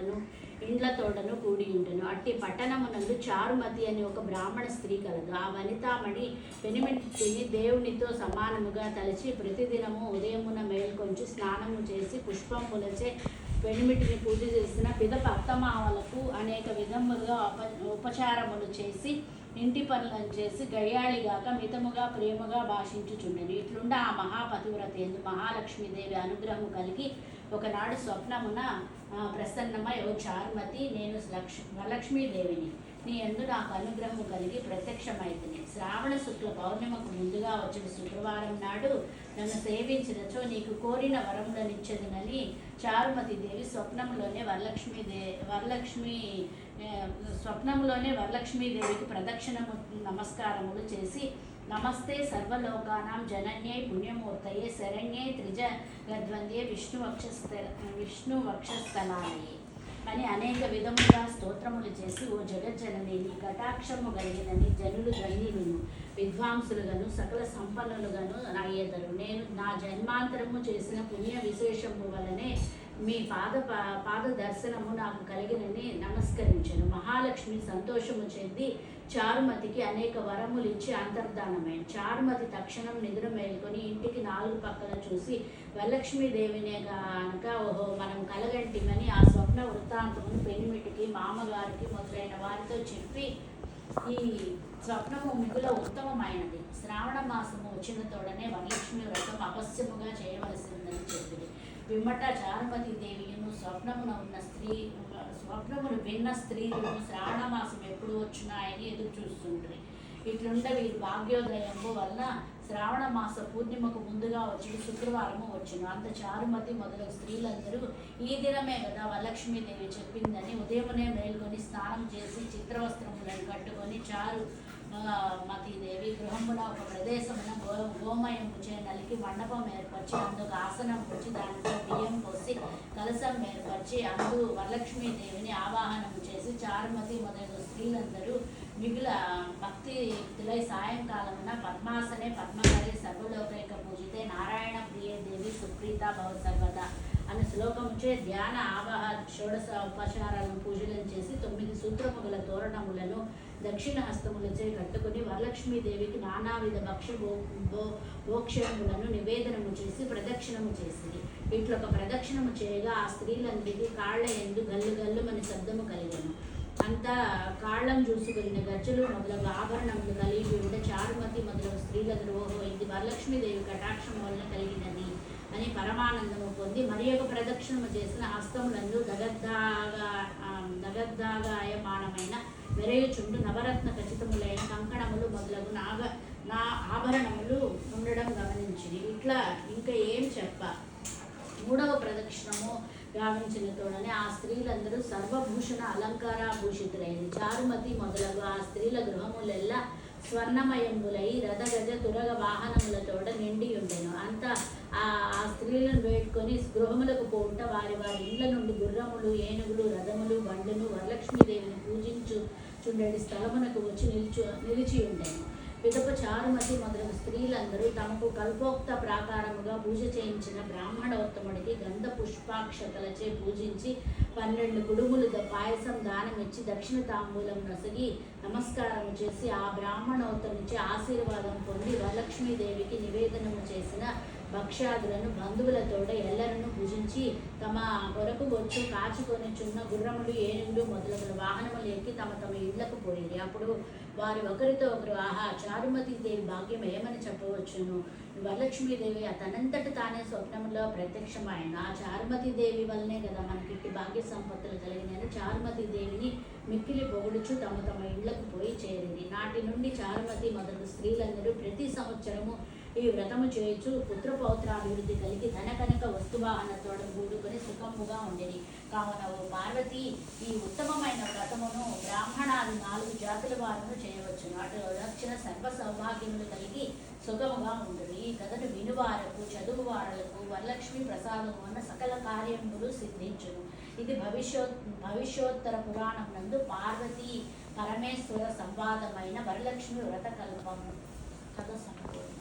తోడను ఇండ్లతోడను కూడి ఉండెను. అట్టి పట్టణమునందు చారుమతి అని ఒక బ్రాహ్మణ స్త్రీ కలదు. ఆ వనితామణి పెనిమిటిని దేవునితో సమానముగా తలచి ప్రతిదినము ఉదయమున మేల్కొంచి స్నానము చేసి పుష్పములచే పెనిమిటిని పూజ చేసిన పిదప అత్తమామలకు అనేక విధములుగా ఉపచారములు చేసి ఇంటి పనులను చేసి గయ్యాళిగాక మితముగా ప్రేమగా భాషించుచుండెను. ఇట్లుండ ఆ మహాపతివ్రత ఎందు మహాలక్ష్మీదేవి అనుగ్రహము కలిగి ఒకనాడు స్వప్నమున ప్రసన్నమై, ఓ చారుమతి, నేను వరలక్ష్మీదేవిని, నీ యందు నాకు అనుగ్రహము కలిగి ప్రత్యక్షమైతిని. శ్రావణ శుక్ల పౌర్ణిమకు ముందుగా వచ్చిన శుక్రవారం నాడు నన్ను సేవించినచో నీకు కోరిన వరములనిచ్చెదనని చారుమతి దేవి స్వప్నంలోనే వరలక్ష్మీదేవికి ప్రదక్షిణము నమస్కారములు చేసి, నమస్తే సర్వలోకానాం జనన్యై పుణ్యమూర్తయే శరణ్యై త్రిజగద్వంద్యే విష్ణు వక్షస్థలాయే అని అనేక విధముగా స్తోత్రములు చేసి, ఓ జగజ్జనని, నీ కటాక్షము కలిగినని జనులు ధన్యులను విద్వాంసులుగాను సకల సంపన్నులుగాను అయ్యేదరు. నేను నా జన్మాంతరము చేసిన పుణ్య విశేషము వలనే మీ పాద దర్శనము నాకు కలిగినని నమస్కరించను. మహాలక్ష్మి సంతోషము చెంది చారుమతికి అనేక వరములు ఇచ్చి అంతర్ధానమైన చారుమతి తక్షణం నిద్ర మేల్కొని ఇంటికి నాలుగు పక్కల చూసి వరలక్ష్మీదేవినే గనక ఓహో మనం కలగంటిమని ఆ స్వప్న వృత్తాంతమును పెనిమిటికి మామగారికి మొదలైన వారితో చెప్పి, ఈ స్వప్నము మిగుల ఉత్తమమైనది. శ్రావణ మాసము వచ్చిన తోడనే వరలక్ష్మి వ్రతం అవశ్యముగా చేయవలసిందని చెప్పింది. పిమ్మట చారుమతి దేవియును స్వప్నమును విన్న స్త్రీలను శ్రావణ మాసం ఎప్పుడు వచ్చున్నాయని ఎదురు చూస్తుంటారు. ఇట్లుండ వీరి భాగ్యోదయము వలన శ్రావణ మాస పూర్ణిమకు ముందుగా వచ్చి శుక్రవారము వచ్చును. అంత చారుమతి మొదలగు స్త్రీలందరూ ఈ దినమే కదా వరలక్ష్మీదేవి చెప్పిందని ఉదయమునే మేల్కొని స్నానం చేసి చిత్రవస్త్రములను కట్టుకొని మతీదేవి గృహమున ఒక ప్రదేశమున గోమయము చే నలికి మండపం ఏర్పరిచి అందుకు ఆసనం వచ్చి దానితో బియ్యం పోసి కలసం ఏర్పరిచి అందు వరలక్ష్మీదేవిని ఆవాహనము చేసి చారుమతి మొదలగు స్త్రీలందరూ మిగుల భక్తిలై సాయంకాలమున పద్మాసనే పద్మకరే సర్వలోకైక పూజితే నారాయణ ప్రియే దేవి సుప్రీత భవ సర్వదా అనే శ్లోకముచే ధ్యాన ఆవాహ షోడశ ఉపచారాలను పూజలను చేసి 9 సూత్రముగల తోరణములను దక్షిణ హస్తములచే కట్టుకుని వరలక్ష్మీదేవికి నానావిధ భోక్షములను నివేదనము చేసి ప్రదక్షిణము చేసింది. ఇట్లొక ప్రదక్షిణము చేయగా ఆ స్త్రీలందరికీ కాళ్ల ఎందు గల్లు గల్లుమని శబ్దము కలిగను. అంతా కాళ్ళం చూసుకున్న గజ్జలు మొదలగు ఆభరణములు కలిగి ఉంటే చారుమతి మొదలగు స్త్రీలందరూ ఓహో ఇది వరలక్ష్మీదేవి కటాక్షం వలన కలిగినది అని పరమానందము పొంది మరి ఒక ప్రదక్షిణము చేసిన హస్తములందు దగద్దాగాయమానమైన మెరయుచుండు నవరత్న ఖచ్చితములైన కంకణములు మొదలగు నా ఆభరణములు ఉండడం గమనించింది. ఇట్లా ఇంకా ఏం చెప్ప. 3వ ప్రదక్షిణము గావించిన తోడనే ఆ స్త్రీలందరూ సర్వభూషణ అలంకారాభూషితులైంది. చారుమతి మొదలగు ఆ స్త్రీల గృహములెల్లా స్వర్ణమయములై రథగజ తురగ వాహనములతోడ నిండి ఉండెను. అంతా ఆ స్త్రీలను వేడుకొని గృహములకు పోవుట వారి ఇండ్ల నుండి గుర్రములు, ఏనుగులు, రథములు, బండును వరలక్ష్మీదేవిని పూజించుచుండెడి స్థలమునకు వచ్చి నిలిచి ఉండెను. పిదప చారుమతి మొదలగు స్త్రీలందరూ తమకు కల్పోక్త ప్రాకారముగా పూజ చేయించిన బ్రాహ్మణోత్తముడికి గంధ పుష్పాక్షతలచే పూజించి 12 కుడుములు పాయసం దానమిచ్చి దక్షిణ తాంబూలం నొసగి నమస్కారము చేసి ఆ బ్రాహ్మణోత్తమునిచే ఆశీర్వాదం పొంది వరలక్ష్మీదేవికి నివేదనము చేసిన భక్ష్యాదులను బంధువులతోడ ఎల్లరను భుజించి తమ కొరకు బొచ్చు కాచుకొని చున్న గుర్రములు, ఏనుగులు మొదలగు వాహనములు ఎక్కి తమ ఇళ్లకు పోయింది. అప్పుడు వారు ఒకరితో ఒకరు, ఆహా, చారుమతీదేవి భాగ్యం ఏమని చెప్పవచ్చును. వరలక్ష్మీదేవి తనంతట తానే స్వప్నంలో ప్రత్యక్షమైన ఆ చారుమతీదేవి వల్లనే కదా మనకి భాగ్య సంపత్తులు కలిగిన చారుమతీదేవిని మిక్కిలి పొగుడుచు తమ ఇళ్లకు పోయి చేరింది. నాటి నుండి చారుమతి మొదలు స్త్రీలందరూ ప్రతి సంవత్సరము ఈ వ్రతము చేయొచ్చు పుత్రపౌత్రాభివృద్ధి కలిగి ధనకనక వస్తువాహనతోడ కూడుకొని సుఖముగా ఉండేది. కావున ఓ పార్వతి, ఈ ఉత్తమమైన వ్రతమును బ్రాహ్మణాది 4 జాతుల వారును చేయవచ్చును. అటు రక్షణ సర్వ సౌభాగ్యములు కలిగి సుఖముగా ఉండదు. ఈ కథను వినువారకు చదువువారులకు వరలక్ష్మి ప్రసాదము అన్న సకల కార్యములు సిద్ధించును. ఇది భవిష్యోత్తర పురాణం నందు పార్వతీ పరమేశ్వర సంవాదమైన వరలక్ష్మి వ్రత కల్పము కథ సంపూర్ణ.